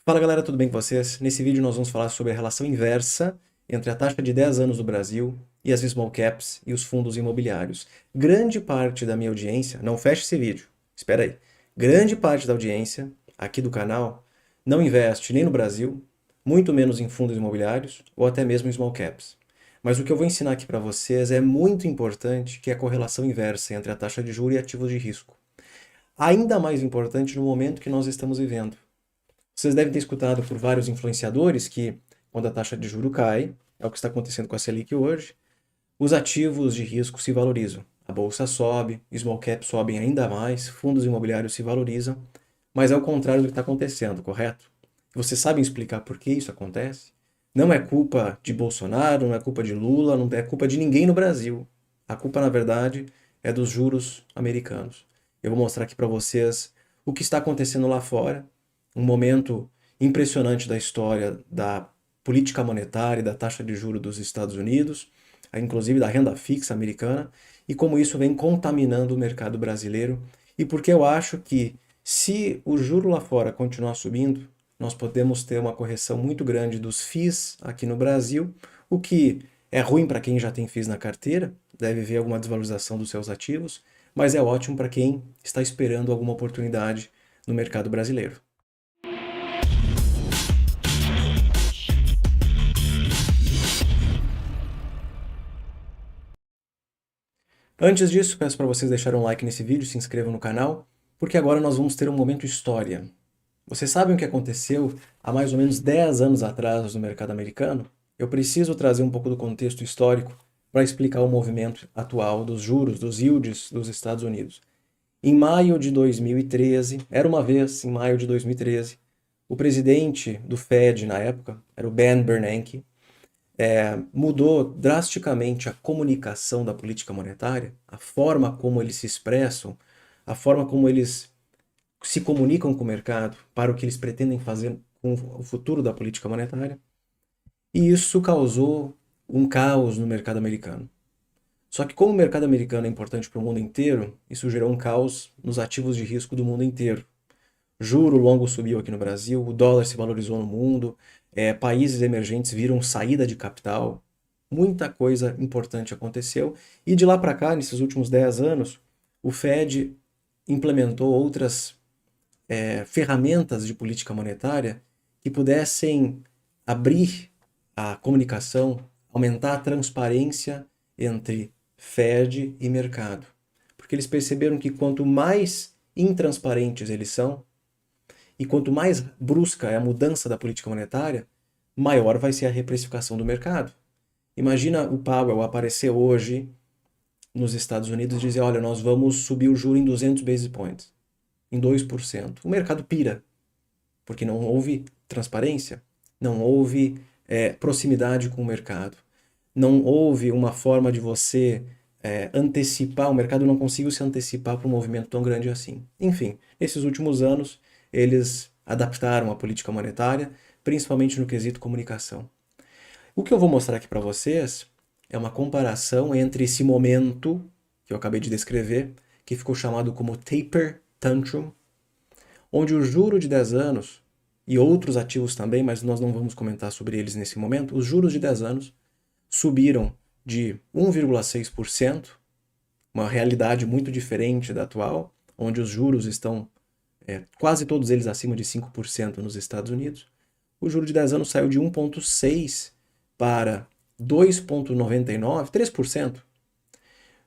Fala galera, tudo bem com vocês? Nesse vídeo nós vamos falar sobre a relação inversa entre a taxa de 10 anos do Brasil e as small caps e os fundos imobiliários. Grande parte da minha audiência, não feche esse vídeo, espera aí. Grande parte da audiência aqui do canal não investe nem no Brasil, muito menos em fundos imobiliários ou até mesmo em small caps. Mas o que eu vou ensinar aqui para vocês é muito importante, que é a correlação inversa entre a taxa de juros e ativos de risco. Ainda mais importante no momento que nós estamos vivendo. Vocês devem ter escutado por vários influenciadores que, quando a taxa de juro cai, é o que está acontecendo com a Selic hoje, os ativos de risco se valorizam. A bolsa sobe, small caps sobem ainda mais, fundos imobiliários se valorizam, mas é o contrário do que está acontecendo, correto? Vocês sabem explicar por que isso acontece? Não é culpa de Bolsonaro, não é culpa de Lula, não é culpa de ninguém no Brasil. A culpa, na verdade, é dos juros americanos. Eu vou mostrar aqui para vocês o que está acontecendo lá fora, um momento impressionante da história da política monetária e da taxa de juros dos Estados Unidos, inclusive da renda fixa americana, e como isso vem contaminando o mercado brasileiro, e porque eu acho que se o juro lá fora continuar subindo, nós podemos ter uma correção muito grande dos FIIs aqui no Brasil, o que é ruim para quem já tem FIIs na carteira, deve ver alguma desvalorização dos seus ativos, mas é ótimo para quem está esperando alguma oportunidade no mercado brasileiro. Antes disso, peço para vocês deixarem um like nesse vídeo, se inscrevam no canal, porque agora nós vamos ter um momento história. Vocês sabem o que aconteceu há mais ou menos 10 anos atrás no mercado americano? Eu preciso trazer um pouco do contexto histórico para explicar o movimento atual dos juros, dos yields dos Estados Unidos. Em maio de 2013, era uma vez, em maio de 2013, o presidente do Fed na época, era o Ben Bernanke, mudou drasticamente a comunicação da política monetária, a forma como eles se expressam, a forma como eles se comunicam com o mercado para o que eles pretendem fazer com o futuro da política monetária. E isso causou um caos no mercado americano. Só que como o mercado americano é importante para o mundo inteiro, isso gerou um caos nos ativos de risco do mundo inteiro. Juro longo subiu aqui no Brasil, o dólar se valorizou no mundo, países emergentes viram saída de capital, muita coisa importante aconteceu. E de lá para cá, nesses últimos 10 anos, o Fed implementou outras ferramentas de política monetária que pudessem abrir a comunicação, aumentar a transparência entre Fed e mercado. Porque eles perceberam que quanto mais intransparentes eles são, e quanto mais brusca é a mudança da política monetária, maior vai ser a reprecificação do mercado. Imagina o Powell aparecer hoje nos Estados Unidos e dizer, olha, nós vamos subir o juro em 200 basis points, em 2%. O mercado pira, porque não houve transparência, não houve proximidade com o mercado, não houve uma forma de você antecipar, o mercado não conseguiu se antecipar para um movimento tão grande assim. Enfim, nesses últimos anos, eles adaptaram a política monetária, principalmente no quesito comunicação. O que eu vou mostrar aqui para vocês é uma comparação entre esse momento que eu acabei de descrever, que ficou chamado como taper tantrum, onde o juro de 10 anos, e outros ativos também, mas nós não vamos comentar sobre eles nesse momento, os juros de 10 anos subiram de 1,6%, uma realidade muito diferente da atual, onde os juros estão quase todos eles acima de 5% nos Estados Unidos. O juro de 10 anos saiu de 1,6% para 2,99%, 3%,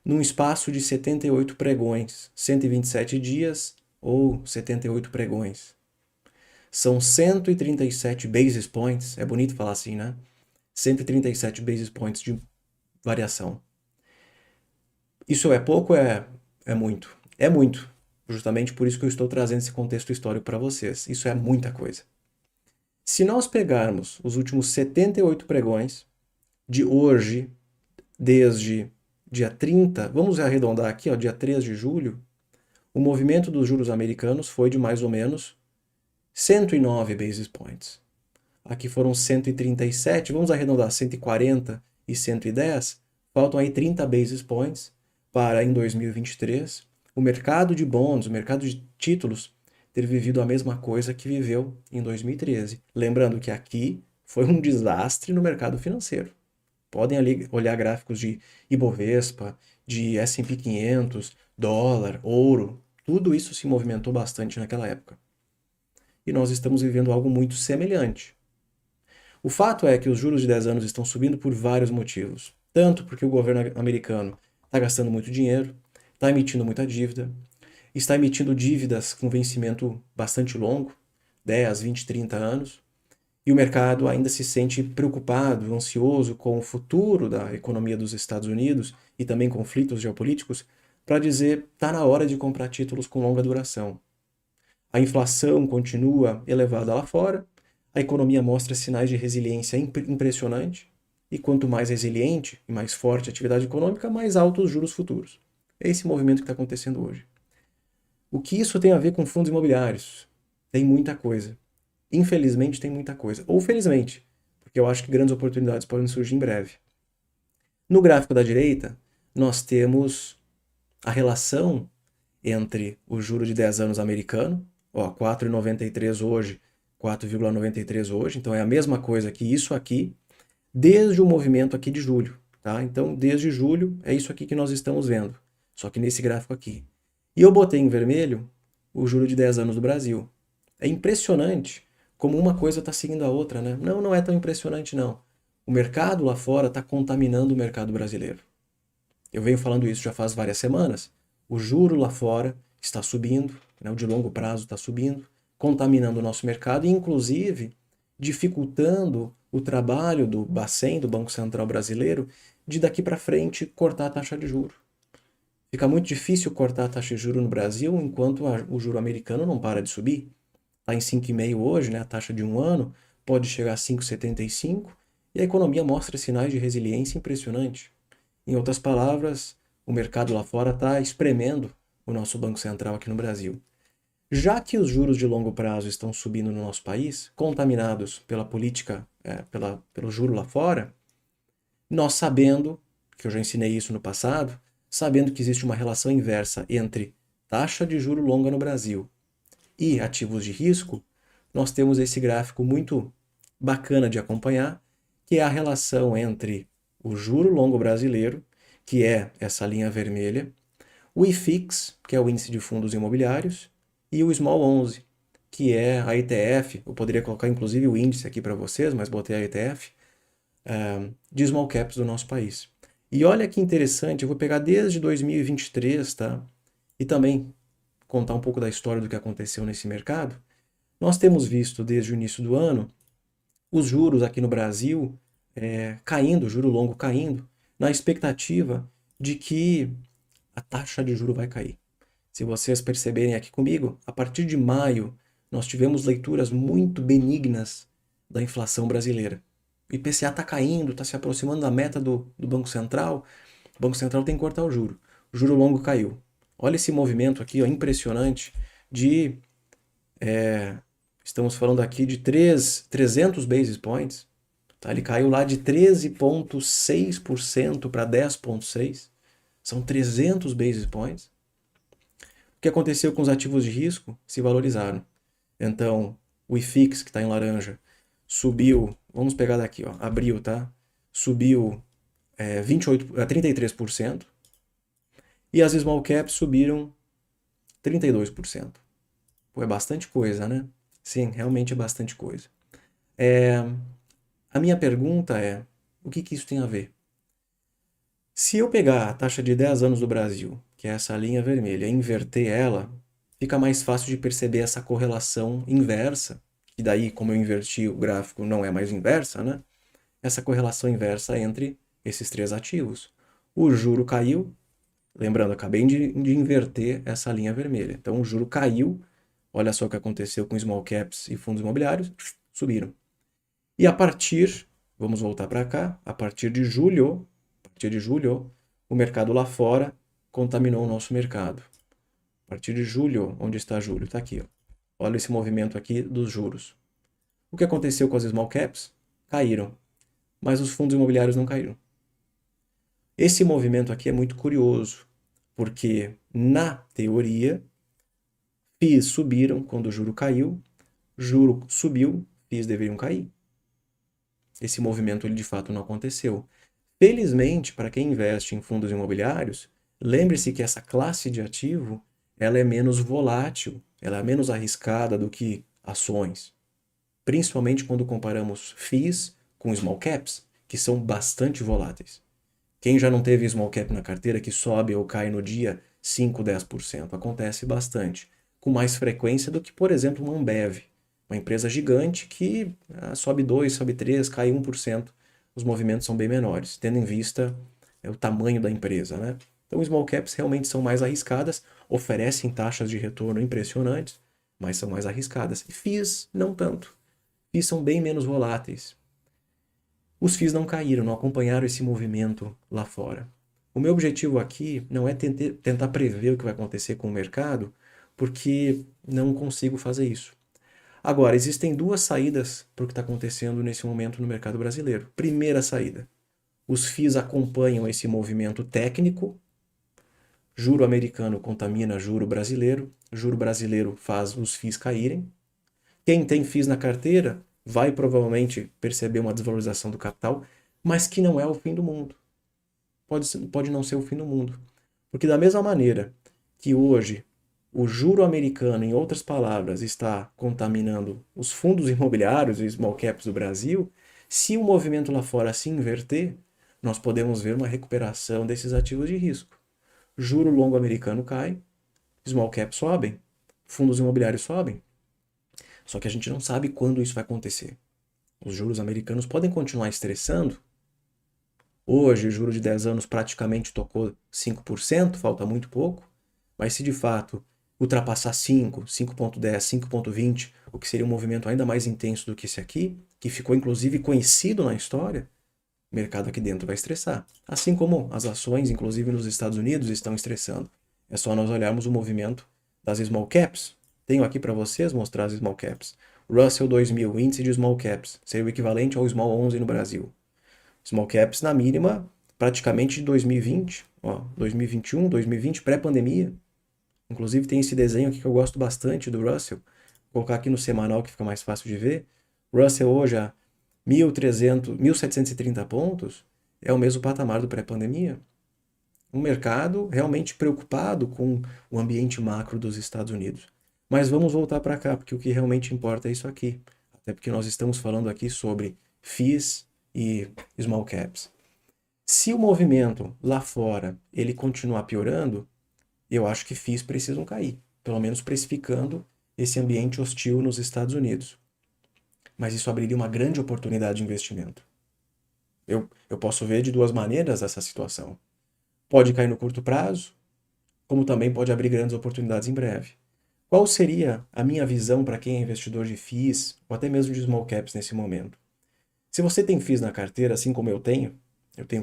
num espaço de 78 pregões, 127 dias ou 78 pregões. São 137 basis points, é bonito falar assim, né? 137 basis points de variação. Isso é pouco ou é muito? É muito. Justamente por isso que eu estou trazendo esse contexto histórico para vocês. Isso é muita coisa. Se nós pegarmos os últimos 78 pregões de hoje, desde dia 30, vamos arredondar aqui, ó, dia 3 de julho, o movimento dos juros americanos foi de mais ou menos 109 basis points. Aqui foram 137, vamos arredondar 140 e 110, faltam aí 30 basis points para em 2023 o mercado de bonds, o mercado de títulos, ter vivido a mesma coisa que viveu em 2013. Lembrando que aqui foi um desastre no mercado financeiro. Podem ali olhar gráficos de Ibovespa, de S&P 500, dólar, ouro, tudo isso se movimentou bastante naquela época. E nós estamos vivendo algo muito semelhante. O fato é que os juros de 10 anos estão subindo por vários motivos. Tanto porque o governo americano está gastando muito dinheiro, está emitindo muita dívida, está emitindo dívidas com vencimento bastante longo, 10, 20, 30 anos, e o mercado ainda se sente preocupado, ansioso com o futuro da economia dos Estados Unidos e também conflitos geopolíticos, para dizer está na hora de comprar títulos com longa duração. A inflação continua elevada lá fora, a economia mostra sinais de resiliência impressionante, e quanto mais resiliente e mais forte a atividade econômica, mais altos os juros futuros. É esse movimento que está acontecendo hoje. O que isso tem a ver com fundos imobiliários? Tem muita coisa. Infelizmente tem muita coisa. Ou felizmente, porque eu acho que grandes oportunidades podem surgir em breve. No gráfico da direita, nós temos a relação entre o juro de 10 anos americano, ó, 4,93 hoje, 4,93 hoje, então é a mesma coisa que isso aqui, desde o movimento aqui de julho, tá? Então, desde julho, é isso aqui que nós estamos vendo, só que nesse gráfico aqui. E eu botei em vermelho o juro de 10 anos do Brasil. É impressionante como uma coisa está seguindo a outra, né? Não, não é tão impressionante, não. O mercado lá fora está contaminando o mercado brasileiro. Eu venho falando isso já faz várias semanas. O juro lá fora está subindo, né? O de longo prazo está subindo, contaminando o nosso mercado e, inclusive, dificultando o trabalho do Bacen, do Banco Central Brasileiro, de daqui para frente cortar a taxa de juros. Fica muito difícil cortar a taxa de juros no Brasil enquanto o juro americano não para de subir. Está em 5,5 hoje, né? A taxa de um ano pode chegar a 5,75 e a economia mostra sinais de resiliência impressionante. Em outras palavras, o mercado lá fora está espremendo o nosso Banco Central aqui no Brasil. Já que os juros de longo prazo estão subindo no nosso país, contaminados pela política, pelo juro lá fora, nós sabendo, que eu já ensinei isso no passado, sabendo que existe uma relação inversa entre taxa de juro longa no Brasil e ativos de risco, nós temos esse gráfico muito bacana de acompanhar, que é a relação entre o juro longo brasileiro, que é essa linha vermelha, o IFIX, que é o índice de fundos imobiliários, e o Small 11, que é a ETF. Eu poderia colocar inclusive o índice aqui para vocês, mas botei a ETF, de Small Caps do nosso país. E olha que interessante, eu vou pegar desde 2023, tá? E também contar um pouco da história do que aconteceu nesse mercado. Nós temos visto desde o início do ano os juros aqui no Brasil caindo, juro longo caindo, na expectativa de que a taxa de juro vai cair. Se vocês perceberem aqui comigo, a partir de maio nós tivemos leituras muito benignas da inflação brasileira. O IPCA está caindo, está se aproximando da meta do Banco Central. O Banco Central tem que cortar o juro. O juro longo caiu. Olha esse movimento aqui, ó, impressionante, de... estamos falando aqui de 300 basis points. Tá? Ele caiu lá de 13,6% para 10,6%. São 300 basis points. O que aconteceu com os ativos de risco? Se valorizaram. Então, o IFIX, que está em laranja, subiu, vamos pegar daqui, ó, abril, tá? Subiu 33%. E as small caps subiram 32%. Pô, é bastante coisa, né? Sim, realmente é bastante coisa. A minha pergunta é, o que isso tem a ver? Se eu pegar a taxa de 10 anos do Brasil, que é essa linha vermelha, e inverter ela, fica mais fácil de perceber essa correlação inversa, e daí, como eu inverti o gráfico, não é mais inversa, né? Essa correlação inversa entre esses três ativos. O juro caiu, lembrando, acabei de inverter essa linha vermelha. Então, o juro caiu, olha só o que aconteceu com small caps e fundos imobiliários, subiram. E a partir, vamos voltar para cá, a partir de julho, o mercado lá fora contaminou o nosso mercado. A partir de julho, onde está julho? Está aqui, ó. Olha esse movimento aqui dos juros. O que aconteceu com as small caps? Caíram, mas os fundos imobiliários não caíram. Esse movimento aqui é muito curioso, porque, na teoria, FIIs subiram quando o juro caiu, juro subiu, FIIs deveriam cair. Esse movimento ele de fato não aconteceu. Felizmente, para quem investe em fundos imobiliários, lembre-se que essa classe de ativo ela é menos volátil, ela é menos arriscada do que ações, principalmente quando comparamos FIIs com small caps, que são bastante voláteis. Quem já não teve small cap na carteira que sobe ou cai no dia 5, 10%? Acontece bastante, com mais frequência do que, por exemplo, uma Ambev, uma empresa gigante que sobe 2, sobe 3, cai 1%. Os movimentos são bem menores, tendo em vista o tamanho da empresa, né? Então, small caps realmente são mais arriscadas, oferecem taxas de retorno impressionantes, mas são mais arriscadas. E FIIs, não tanto. FIIs são bem menos voláteis. Os FIIs não caíram, não acompanharam esse movimento lá fora. O meu objetivo aqui não é tentar prever o que vai acontecer com o mercado, porque não consigo fazer isso. Agora, existem duas saídas para o que está acontecendo nesse momento no mercado brasileiro. Primeira saída, os FIIs acompanham esse movimento técnico, juro americano contamina juro brasileiro faz os FIIs caírem. Quem tem FIIs na carteira vai provavelmente perceber uma desvalorização do capital, mas que não é o fim do mundo. Pode não ser o fim do mundo. Porque da mesma maneira que hoje o juro americano, em outras palavras, está contaminando os fundos imobiliários e small caps do Brasil, se o movimento lá fora se inverter, nós podemos ver uma recuperação desses ativos de risco. Juro longo americano cai, small caps sobem, fundos imobiliários sobem. Só que a gente não sabe quando isso vai acontecer. Os juros americanos podem continuar estressando. Hoje, o juro de 10 anos praticamente tocou 5%, falta muito pouco. Mas se de fato ultrapassar 5, 5,10, 5,20, o que seria um movimento ainda mais intenso do que esse aqui, que ficou inclusive conhecido na história, o mercado aqui dentro vai estressar. Assim como as ações, inclusive nos Estados Unidos, estão estressando. É só nós olharmos o movimento das small caps. Tenho aqui para vocês mostrar as small caps. Russell 2000, índice de small caps, seria o equivalente ao small 11 no Brasil. Small caps na mínima praticamente de 2020, 2021, 2020, pré-pandemia. Inclusive tem esse desenho aqui que eu gosto bastante do Russell. Vou colocar aqui no semanal que fica mais fácil de ver. Russell hoje a 1.730 pontos é o mesmo patamar do pré-pandemia. Um mercado realmente preocupado com o ambiente macro dos Estados Unidos. Mas vamos voltar para cá, porque o que realmente importa é isso aqui. Até porque nós estamos falando aqui sobre FIIs e small caps. Se o movimento lá fora ele continuar piorando, eu acho que FIIs precisam cair, pelo menos precificando esse ambiente hostil nos Estados Unidos. Mas isso abriria uma grande oportunidade de investimento. Eu posso ver de duas maneiras essa situação. Pode cair no curto prazo, como também pode abrir grandes oportunidades em breve. Qual seria a minha visão para quem é investidor de FIIs ou até mesmo de small caps nesse momento? Se você tem FIIs na carteira, assim como eu tenho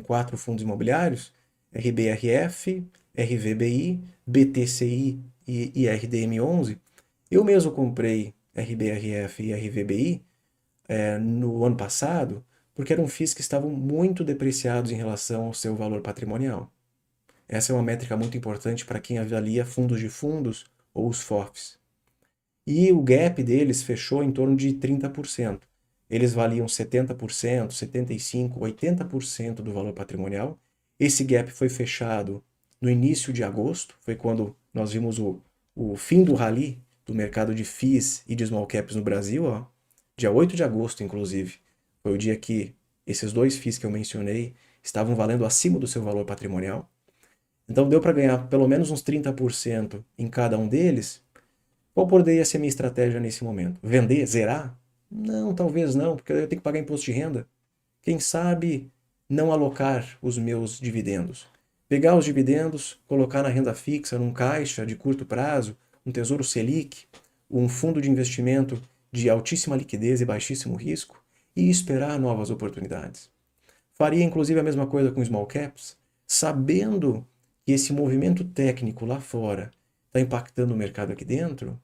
4 fundos imobiliários, RBRF, RVBI, BTCI e IRDM11. Eu mesmo comprei RBRF e RVBI no ano passado, porque eram FIIs que estavam muito depreciados em relação ao seu valor patrimonial. Essa é uma métrica muito importante para quem avalia fundos de fundos ou os FOFs. E o gap deles fechou em torno de 30%. Eles valiam 70%, 75%, 80% do valor patrimonial. Esse gap foi fechado no início de agosto, foi quando nós vimos o fim do rally do mercado de FIIs e de small caps no Brasil, dia 8 de agosto, inclusive. Foi o dia que esses dois FIIs que eu mencionei estavam valendo acima do seu valor patrimonial. Então deu para ganhar pelo menos uns 30% em cada um deles. Qual poderia ser a minha estratégia nesse momento? Vender? Zerar? Não, talvez não, porque eu tenho que pagar imposto de renda. Quem sabe não alocar os meus dividendos? Pegar os dividendos, colocar na renda fixa, num caixa de curto prazo, um tesouro Selic, um fundo de investimento de altíssima liquidez e baixíssimo risco e esperar novas oportunidades. Faria inclusive a mesma coisa com small caps, sabendo que esse movimento técnico lá fora está impactando o mercado aqui dentro.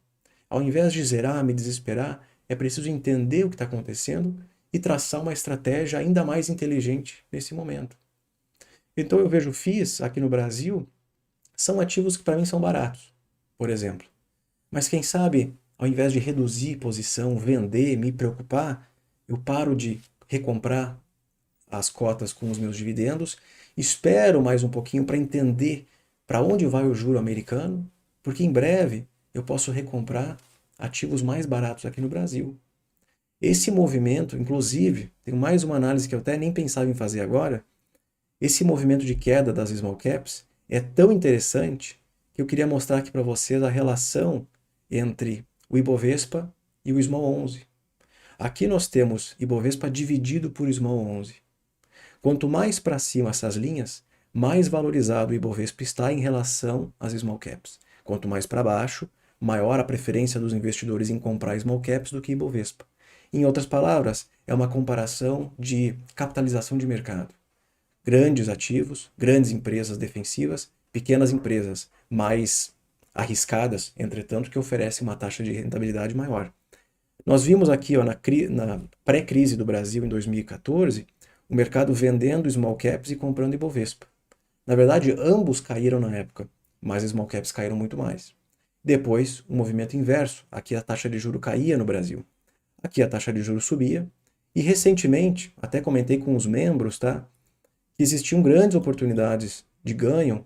Ao invés de zerar, me desesperar, é preciso entender o que está acontecendo e traçar uma estratégia ainda mais inteligente nesse momento. Então eu vejo FIIs aqui no Brasil, são ativos que para mim são baratos, por exemplo. Mas quem sabe, ao invés de reduzir posição, vender, me preocupar, eu paro de recomprar as cotas com os meus dividendos, espero mais um pouquinho para entender para onde vai o juro americano, porque em breve eu posso recomprar ativos mais baratos aqui no Brasil. Esse movimento, inclusive, tem mais uma análise que eu até nem pensava em fazer agora. Esse movimento de queda das small caps é tão interessante que eu queria mostrar aqui para vocês a relação entre o Ibovespa e o Small 11. Aqui nós temos Ibovespa dividido por Small 11. Quanto mais para cima essas linhas, mais valorizado o Ibovespa está em relação às small caps. Quanto mais para baixo, maior a preferência dos investidores em comprar small caps do que Ibovespa. Em outras palavras, é uma comparação de capitalização de mercado. Grandes ativos, grandes empresas defensivas, pequenas empresas mais arriscadas, entretanto, que oferecem uma taxa de rentabilidade maior. Nós vimos aqui ó, na pré-crise do Brasil em 2014, o mercado vendendo small caps e comprando Ibovespa. Na verdade, ambos caíram na época, mas as small caps caíram muito mais. Depois, o movimento inverso. Aqui a taxa de juro caía no Brasil. Aqui a taxa de juro subia. E recentemente, até comentei com os membros, tá, que existiam grandes oportunidades de ganho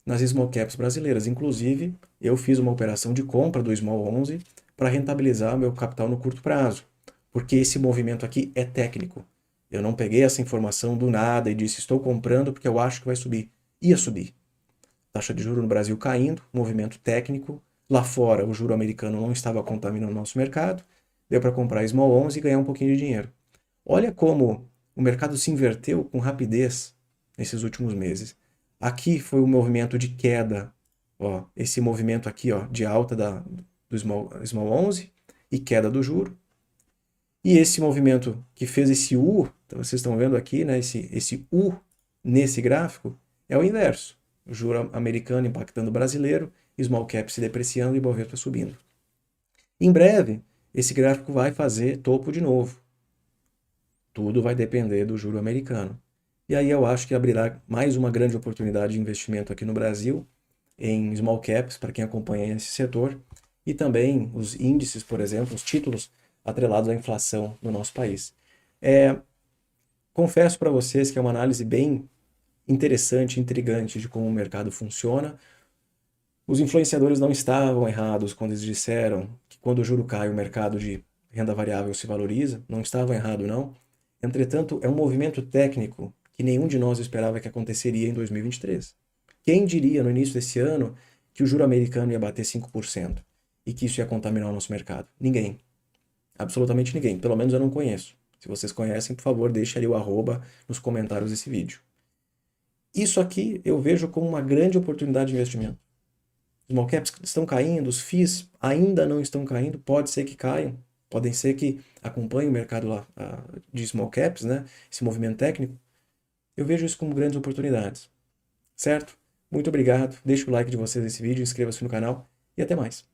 nas small caps brasileiras. Inclusive, eu fiz uma operação de compra do Small 11 para rentabilizar meu capital no curto prazo, porque esse movimento aqui é técnico. Eu não peguei essa informação do nada e disse estou comprando porque eu acho que vai subir. Ia subir. Taxa de juros no Brasil caindo, movimento técnico. Lá fora, o juro americano não estava contaminando o nosso mercado. Deu para comprar Small 11 e ganhar um pouquinho de dinheiro. Olha como o mercado se inverteu com rapidez nesses últimos meses. Aqui foi o movimento de queda, ó, esse movimento aqui ó, de alta do Small 11 e queda do juro. E esse movimento que fez esse U, então vocês estão vendo aqui, né, esse U nesse gráfico, é o inverso. O juro americano impactando o brasileiro, small cap se depreciando e Bovespa subindo. Em breve, esse gráfico vai fazer topo de novo. Tudo vai depender do juro americano. E aí eu acho que abrirá mais uma grande oportunidade de investimento aqui no Brasil, em small caps, para quem acompanha esse setor, e também os índices, por exemplo, os títulos atrelados à inflação no nosso país. Confesso para vocês que é uma análise bem interessante, intrigante de como o mercado funciona. Os influenciadores não estavam errados quando eles disseram que quando o juro cai, o mercado de renda variável se valoriza. Não estavam errados, não. Entretanto, é um movimento técnico que nenhum de nós esperava que aconteceria em 2023. Quem diria no início desse ano que o juro americano ia bater 5% e que isso ia contaminar o nosso mercado? Ninguém. Absolutamente ninguém. Pelo menos eu não conheço. Se vocês conhecem, por favor, deixe ali o arroba nos comentários desse vídeo. Isso aqui eu vejo como uma grande oportunidade de investimento. Os small caps estão caindo, os FIIs ainda não estão caindo, pode ser que caiam, podem ser que acompanhem o mercado lá, de small caps, né? Esse movimento técnico. Eu vejo isso como grandes oportunidades, certo? Muito obrigado, deixe o like de vocês nesse vídeo, inscreva-se no canal e até mais.